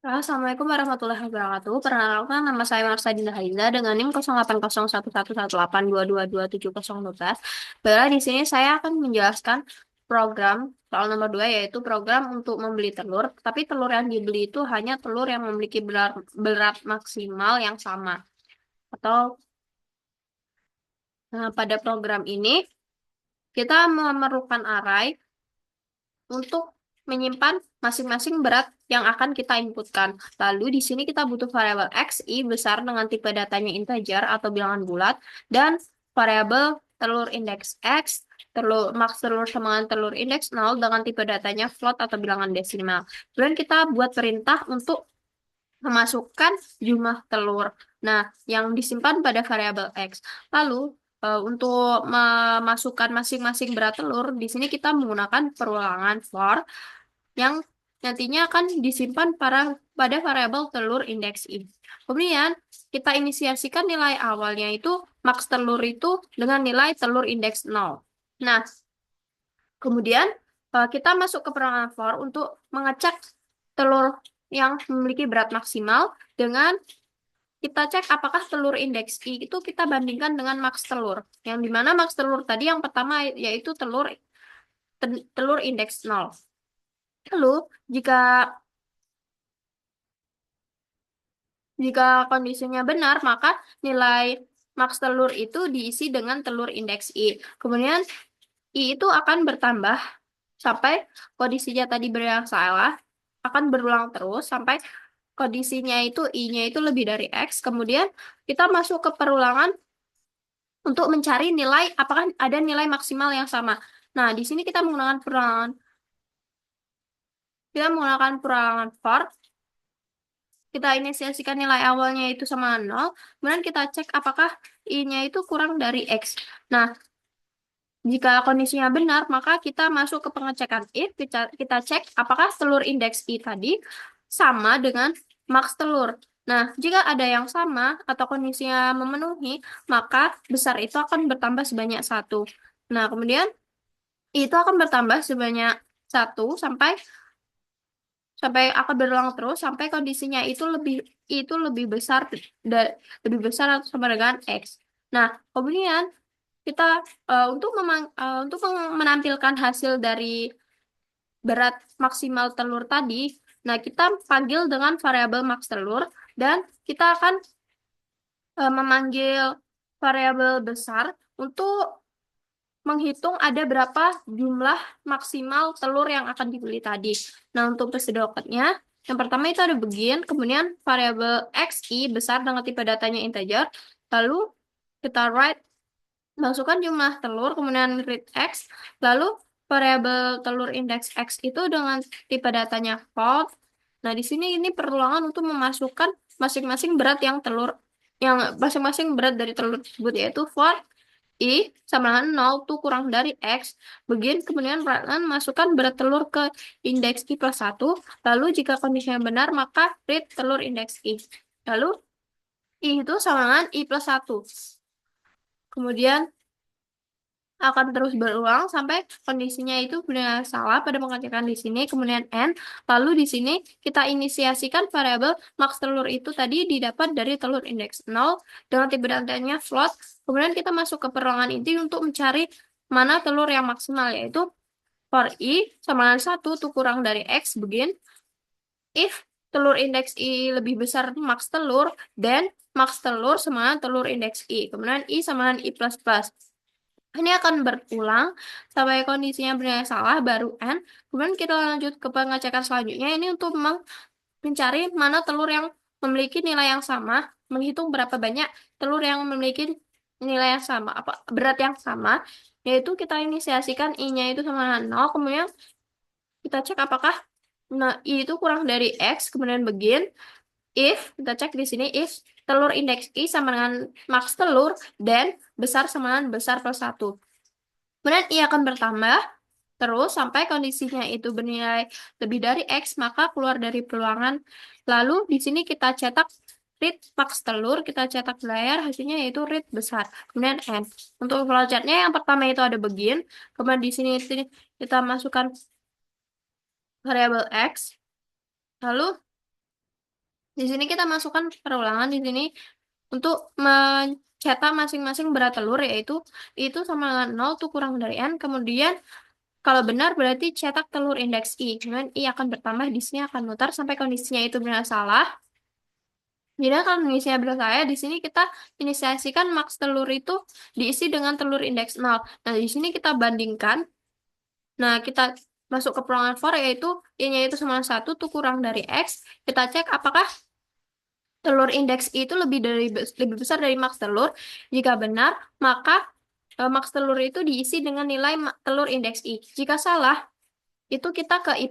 Assalamualaikum warahmatullahi wabarakatuh. Perkenalkan, nama saya Marsadina Haiza dengan NIM 08011188222712. Baiklah, di sini saya akan menjelaskan program soal nomor 2, yaitu program untuk membeli telur. Tapi telur yang dibeli itu hanya telur yang memiliki berat maksimal yang sama. Atau pada program ini, kita memerlukan array untuk menyimpan masing-masing berat yang akan kita inputkan. Lalu di sini kita butuh variabel x, i besar dengan tipe datanya integer atau bilangan bulat, dan variabel telur indeks x, max telur sama dengan telur indeks 0 dengan tipe datanya float atau bilangan desimal. Kemudian kita buat perintah untuk memasukkan jumlah telur. Nah, yang disimpan pada variabel x. Lalu untuk memasukkan masing-masing berat telur, di sini kita menggunakan perulangan for yang nantinya akan disimpan pada variabel telur indeks i. Kemudian kita inisiasikan nilai awalnya itu max telur itu dengan nilai telur indeks 0. Nah, kemudian kita masuk ke perulangan for untuk mengecek telur yang memiliki berat maksimal dengan kita cek apakah telur indeks I itu kita bandingkan dengan max telur. Yang dimana max telur tadi yang pertama yaitu telur indeks 0. Lalu, jika jika kondisinya benar, maka nilai max telur itu diisi dengan telur indeks I. Kemudian, I itu akan bertambah sampai kondisinya tadi yang salah, akan berulang terus sampai kondisinya itu I-nya itu lebih dari X. Kemudian, kita masuk ke perulangan untuk mencari nilai, apakah ada nilai maksimal yang sama. Nah, di sini kita menggunakan perulangan for. Kita inisiasikan nilai awalnya itu sama 0, kemudian kita cek apakah I-nya itu kurang dari X. Nah, jika kondisinya benar, maka kita masuk ke pengecekan if, kita cek apakah telur indeks I tadi sama dengan max telur. Nah, jika ada yang sama atau kondisinya memenuhi, maka besar itu akan bertambah sebanyak 1. Nah, kemudian I itu akan bertambah sebanyak 1 sampai akan berulang terus sampai kondisinya itu lebih besar lebih besar atau sama dengan X. Nah, kemudian kita untuk menampilkan hasil dari berat maksimal telur tadi, nah kita panggil dengan variabel max telur dan kita akan memanggil variabel besar untuk menghitung ada berapa jumlah maksimal telur yang akan dibeli tadi. Nah, untuk prosedurnya, yang pertama itu ada begin, kemudian variabel xi besar dengan tipe datanya integer, lalu kita masukkan jumlah telur, kemudian read x, lalu variabel telur indeks x itu dengan tipe datanya float. Nah, di sini ini perulangan untuk memasukkan masing-masing berat masing-masing berat dari telur tersebut, yaitu for I sama dengan 0 tuh kurang dari X. Begin, kemudian masukkan berat telur ke indeks I plus 1. Lalu jika kondisinya benar, maka read telur indeks I. Lalu I itu sama dengan I plus 1. Kemudian akan terus berulang sampai kondisinya itu benar salah pada pengecekan di sini. Kemudian N. Lalu di sini kita inisiasikan variabel max telur itu tadi didapat dari telur indeks 0 dengan tipe datanya float. Kemudian kita masuk ke perulangan inti untuk mencari mana telur yang maksimal, yaitu for I sama dengan 1 itu kurang dari X. Begin if telur indeks I lebih besar max telur, dan max telur sama dengan telur indeks I. Kemudian I sama dengan I plus plus. Ini akan berulang sampai kondisinya benar salah, baru N. Kemudian kita lanjut ke pengecekan selanjutnya. Ini untuk mencari mana telur yang memiliki nilai yang sama, menghitung berapa banyak telur yang memiliki nilai yang sama, berat yang sama, yaitu kita inisiasikan I-nya itu sama dengan 0, kemudian kita cek apakah I itu kurang dari X, kemudian begin, if, kita cek di sini, if telur indeks I sama dengan max telur, dan besar sama dengan besar plus 1. Kemudian I akan bertambah terus sampai kondisinya itu bernilai lebih dari X, maka keluar dari peluangan. Lalu di sini kita cetak read max telur, kita cetak di layar, hasilnya yaitu read besar. Kemudian N. Untuk flowchartnya yang pertama itu ada begin, kemudian di sini kita masukkan variabel X, lalu Di sini kita masukkan perulangan di sini untuk mencetak masing-masing berat telur, yaitu itu sama dengan 0 tuh kurang dari N. Kemudian kalau benar berarti cetak telur indeks I. Kemudian I akan bertambah, di sini akan mutar sampai kondisinya itu benar salah. Jadi kalau kondisinya benar salah, di sini kita inisiasikan maks telur itu diisi dengan telur indeks 0. Nah, di sini kita bandingkan. Nah, kita masuk ke perulangan for, yaitu I-nya itu sama dengan 1 tuh kurang dari X. Kita cek apakah telur indeks I itu lebih besar dari maks telur. Jika benar, maka maks telur itu diisi dengan nilai telur indeks I. Jika salah, itu kita ke I++,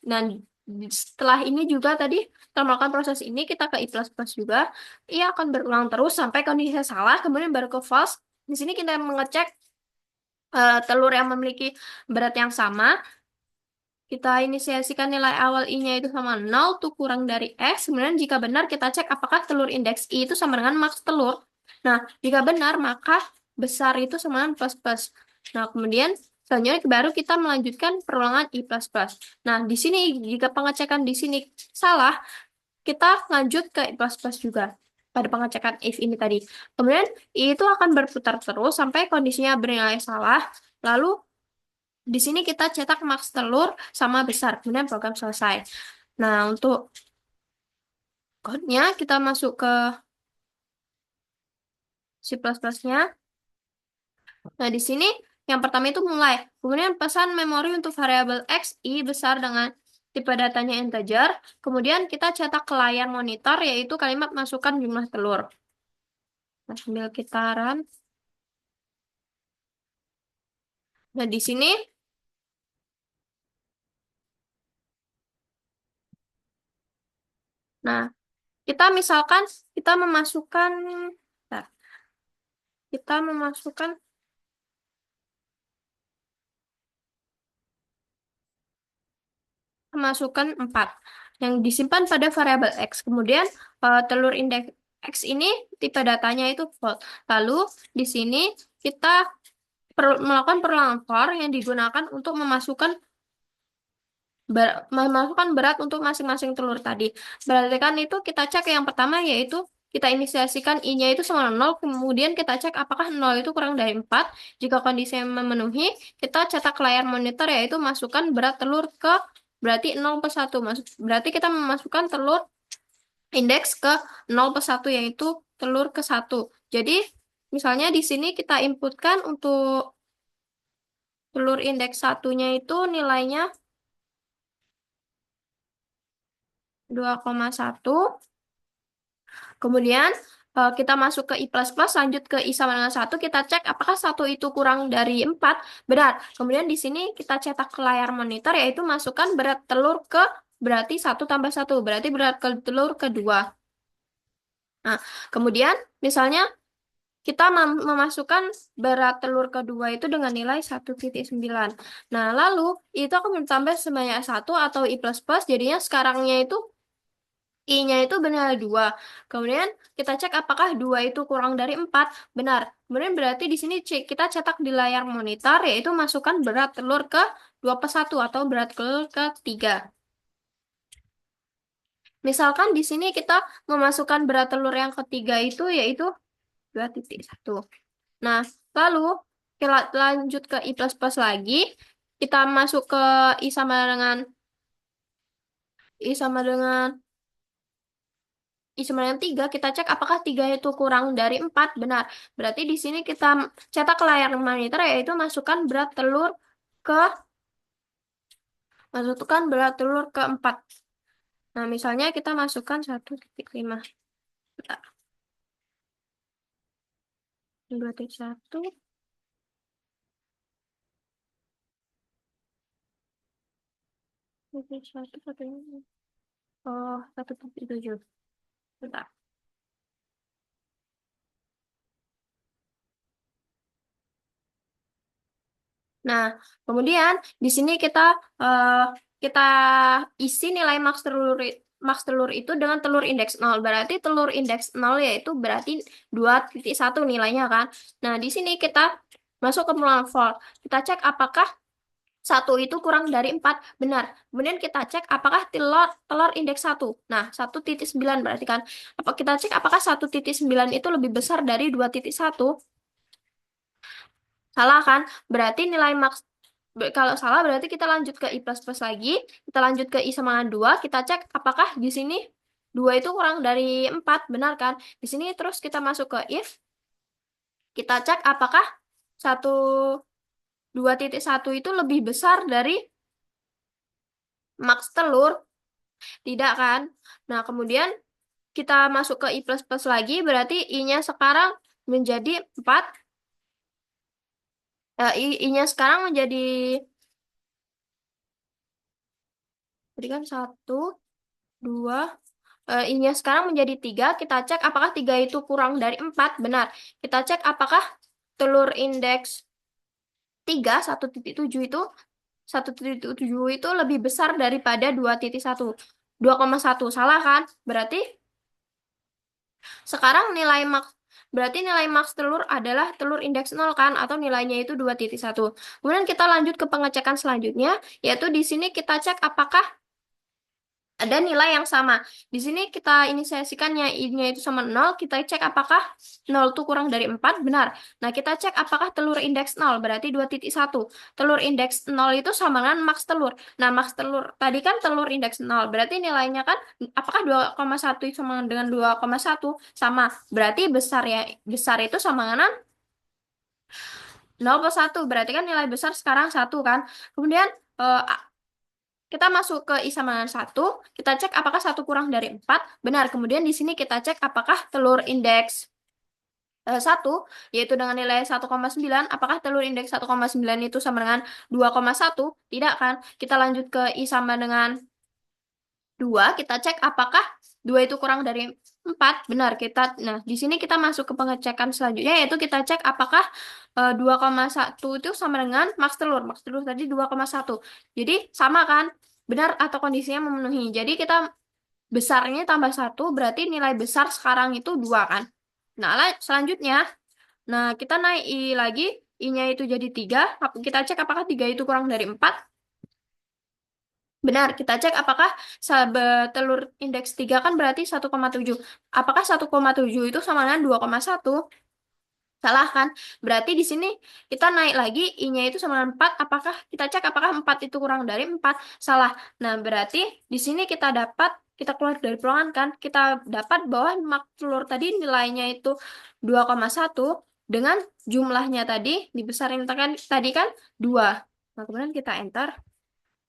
dan setelah ini juga tadi setelah melakukan proses ini kita ke I++ juga. Ia akan berulang terus sampai kondisinya salah, kemudian baru ke false. Di sini kita mengecek telur yang memiliki berat yang sama. Kita inisiasikan nilai awal I-nya itu sama 0 tuh kurang dari X. Kemudian jika benar kita cek apakah telur indeks I itu sama dengan maks telur. Nah, jika benar maka besar itu sama dengan plus plus. Nah, kemudian selanjutnya baru kita melanjutkan perulangan I++. Nah, di sini jika pengecekan di sini salah, kita lanjut ke I++ juga pada pengecekan if ini tadi. Kemudian I itu akan berputar terus sampai kondisinya bernilai salah. Lalu di sini kita cetak maks telur sama besar, kemudian program selesai. Nah, untuk code-nya kita masuk ke C++-nya. Nah, di sini yang pertama itu mulai. Kemudian pesan memori untuk variabel X, I besar dengan tipe datanya integer. Kemudian kita cetak ke layar monitor, yaitu kalimat masukkan jumlah telur. Nah, sambil kita run. Nah, di sini, nah, kita misalkan kita memasukkan, nah, kita memasukkan 4 yang disimpan pada variabel X. Kemudian telur indeks X ini tipe datanya itu float. Lalu di sini kita melakukan perulangan for yang digunakan untuk memasukkan berat untuk masing-masing telur tadi. Berarti kan itu kita cek yang pertama, yaitu kita inisiasikan I-nya itu sama 0, kemudian kita cek apakah 0 itu kurang dari 4. Jika kondisinya memenuhi, kita cetak ke layar monitor, yaitu masukkan berat telur ke berarti 0 per 1. Berarti kita memasukkan telur indeks ke 0 per 1, yaitu telur ke 1. Jadi, misalnya di sini kita inputkan untuk telur indeks satunya itu nilainya 2,1. Kemudian kita masuk ke I++, lanjut ke I sama dengan 1, kita cek apakah 1 itu kurang dari 4. Benar. Kemudian di sini kita cetak ke layar monitor, yaitu masukkan berat telur ke berarti 1 tambah 1, berarti berat telur kedua. Nah, kemudian misalnya kita memasukkan berat telur kedua itu dengan nilai 1,9. Nah, lalu itu akan bertambah sebanyak 1 atau I++, jadinya sekarangnya itu I-nya itu benar 2. Kemudian kita cek apakah 2 itu kurang dari 4. Benar. Kemudian berarti di sini kita cetak di layar monitor, yaitu masukkan berat telur ke 2 per 1 atau berat telur ke 3. Misalkan di sini kita memasukkan berat telur yang ketiga itu yaitu 2,1. Nah, lalu kita lanjut ke I++ lagi. Kita masuk ke I sama dengan I sama dengan I sama dengan 3, kita cek apakah 3 itu kurang dari 4. Benar. Berarti di sini kita cetak ke layar monitor, yaitu masukkan berat telur ke 4. Nah, misalnya kita masukkan 1,5. Bentar. 2,1. 2,1, oh, 1,7. Bentar. Nah, kemudian di sini eh, kita isi nilai maks telur itu dengan telur indeks 0. Berarti telur indeks 0 yaitu berarti 2,1 nilainya kan. Nah, di sini kita masuk ke perulangan for. Kita cek apakah 1 itu kurang dari 4, benar. Kemudian kita cek apakah telur telur indeks 1. Nah, 1,9 berarti kan. Apa kita cek apakah 1,9 itu lebih besar dari 2,1? Salah kan? Berarti nilai maks kalau salah berarti kita lanjut ke I plus plus lagi. Kita lanjut ke I sama 2. Kita cek apakah di sini 2 itu kurang dari 4, benar kan? Di sini terus kita masuk ke if. Kita cek apakah 2,1 itu lebih besar dari maks telur. Tidak kan? Nah, kemudian kita masuk ke I plus plus lagi. Berarti I-nya sekarang menjadi 4. I-nya sekarang menjadi, tadi kan 1, 2, I-nya sekarang menjadi 3. Kita cek apakah 3 itu kurang dari 4. Benar. Kita cek apakah telur indeks 3, 1,7 itu 1,7 itu lebih besar daripada 2,1. 2,1. Salah kan? Berarti nilai maks telur adalah telur indeks 0 kan, atau nilainya itu 2,1. Kemudian kita lanjut ke pengecekan selanjutnya, yaitu di sini kita cek apakah ada nilai yang sama. Di sini kita inisiasikannya I-nya itu sama 0, kita cek apakah 0 itu kurang dari 4, benar. Nah, kita cek apakah telur indeks 0, berarti 2,1. Telur indeks 0 itu sama dengan maks telur. Nah, maks telur, tadi kan telur indeks 0, berarti nilainya kan, apakah 2,1 sama dengan 2,1? Sama, berarti besar itu sama dengan 0,1, berarti kan nilai besar sekarang 1 kan. Kemudian, eh, kita masuk ke I sama dengan 1, kita cek apakah 1 kurang dari 4, benar. Kemudian di sini kita cek apakah telur indeks 1, yaitu dengan nilai 1,9, apakah telur indeks 1,9 itu sama dengan 2,1? Tidak kan? Kita lanjut ke I sama dengan 2, kita cek apakah 2 itu kurang dari 4, benar. Nah, di sini kita masuk ke pengecekan selanjutnya, yaitu kita cek apakah 2,1 itu sama dengan maks telur. Maks telur tadi 2,1. Jadi, sama kan? Benar atau kondisinya memenuhi. Jadi, kita besarnya tambah 1, berarti nilai besar sekarang itu 2 kan? Nah, selanjutnya, nah kita naik I lagi, I-nya itu jadi 3. Kita cek apakah 3 itu kurang dari 4. Benar, kita cek apakah telur indeks 3 kan berarti 1,7. Apakah 1,7 itu sama dengan 2,1? Salah kan? Berarti di sini kita naik lagi, I-nya itu sama dengan 4. Kita cek apakah 4 itu kurang dari 4? Salah. Nah, berarti di sini kita keluar dari peluangan kan, kita dapat bahwa mak telur tadi nilainya itu 2,1 dengan jumlahnya tadi dibesarin tadi kan 2. Nah, kemudian kita enter.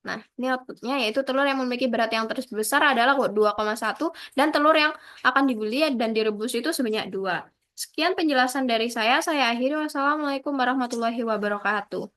Nah, ini outputnya yaitu telur yang memiliki berat yang terus besar adalah 2,1 dan telur yang akan dibeli dan direbus itu sebanyak 2. Sekian penjelasan dari saya akhiri. Wassalamualaikum warahmatullahi wabarakatuh.